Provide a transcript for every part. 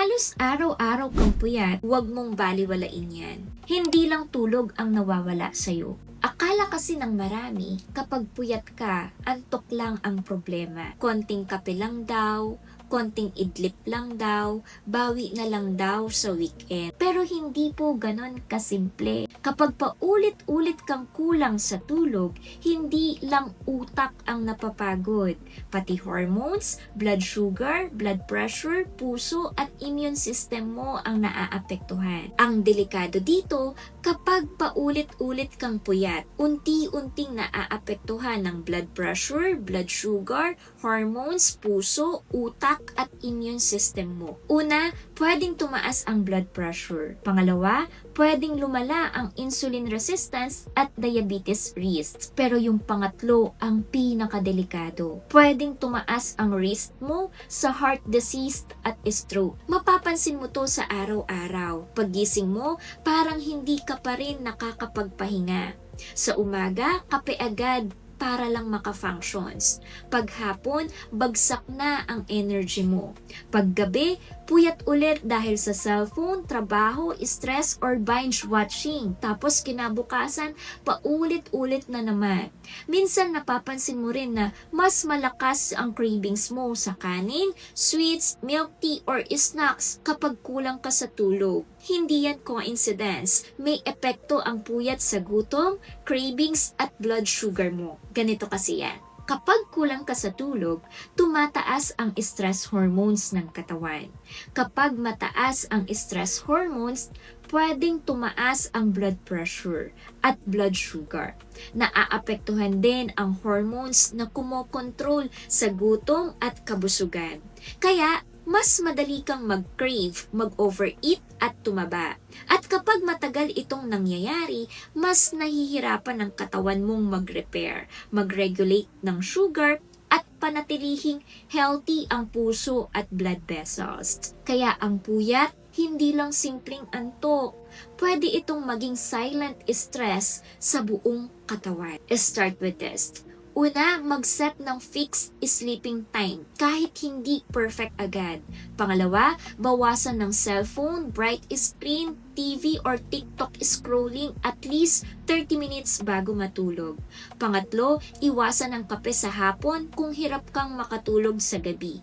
halos araw-araw kang puyat, huwag mong baliwalain yan. Hindi lang tulog ang nawawala sa'yo. Akala kasi ng marami, kapag puyat ka, antok lang ang problema. Konting kape lang daw, konting idlip lang daw, bawi na lang daw sa weekend. Pero hindi po ganon kasimple. Kapag paulit-ulit kang kulang sa tulog, hindi lang utak ang napapagod. Pati hormones, blood sugar, blood pressure, puso at immune system mo ang naaapektuhan. Ang delikado dito, kapag paulit-ulit kang puyat, unti-unting naaapektuhan ng blood pressure, blood sugar, hormones, puso, utak at immune system mo. Una, pwedeng tumaas ang blood pressure. Pangalawa, pwedeng lumala ang insulin resistance at diabetes risk. Pero yung pangatlo, ang pinakadelikado. Pwedeng tumaas ang risk mo sa heart disease at stroke. Mapapansin mo to sa araw-araw. Paggising mo, parang hindi ka pa rin nakakapagpahinga. Sa umaga, kape agad para lang maka-functions. Paghapon, bagsak na ang energy mo. Paggabi, puyat ulit dahil sa cellphone, trabaho, stress, or binge watching. Tapos kinabukasan, paulit-ulit na naman. Minsan napapansin mo rin na mas malakas ang cravings mo sa kanin, sweets, milk tea, or snacks kapag kulang ka sa tulog. Hindi yan coincidence. May epekto ang puyat sa gutom, cravings, at blood sugar mo. Ganito kasi yan. Kapag kulang ka sa tulog, tumataas ang stress hormones ng katawan. Kapag mataas ang stress hormones, pwedeng tumaas ang blood pressure at blood sugar. Naaapektuhan din ang hormones na kumokontrol sa gutom at kabusugan. Kaya, mas madali kang mag-crave, mag-overeat at tumaba. At kapag matagal itong nangyayari, mas nahihirapan ang katawan mong mag-repair, mag-regulate ng sugar at panatilihing healthy ang puso at blood vessels. Kaya ang puyat, hindi lang simpleng antok. Pwede itong maging silent stress sa buong katawan. Start with this. Una, mag-set ng fixed sleeping time kahit hindi perfect agad. Pangalawa, bawasan ng cellphone, bright screen, TV or TikTok scrolling at least 30 minutes bago matulog. Pangatlo, iwasan ng kape sa hapon kung hirap kang makatulog sa gabi.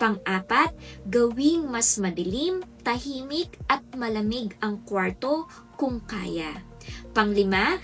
Pang-apat, gawing mas madilim, tahimik at malamig ang kwarto kung kaya. Pang-lima,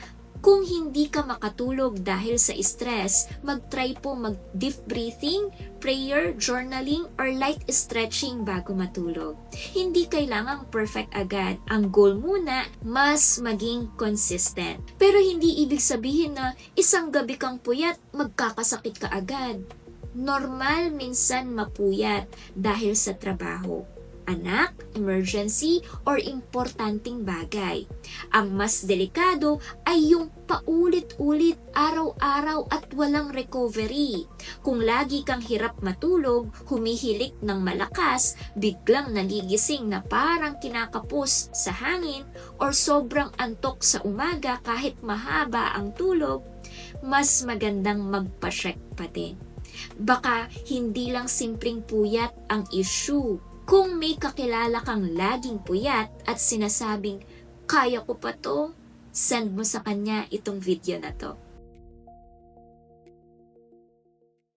kung hindi ka makatulog dahil sa stress, mag-try po mag-deep breathing, prayer, journaling, or light stretching bago matulog. Hindi kailangang perfect agad. Ang goal muna, mas maging consistent. Pero hindi ibig sabihin na isang gabi kang puyat, magkakasakit ka agad. Normal minsan mapuyat dahil sa trabaho, anak, emergency, or importanteng bagay. Ang mas delikado ay yung paulit-ulit, araw-araw at walang recovery. Kung lagi kang hirap matulog, humihilik ng malakas, biglang naligising na parang kinakapos sa hangin, or sobrang antok sa umaga kahit mahaba ang tulog, mas magandang magpa-check pa din. Baka hindi lang simpleng puyat ang issue. Kung may kakilala kang laging puyat at sinasabing, kaya ko pa to, send mo sa kanya itong video na to.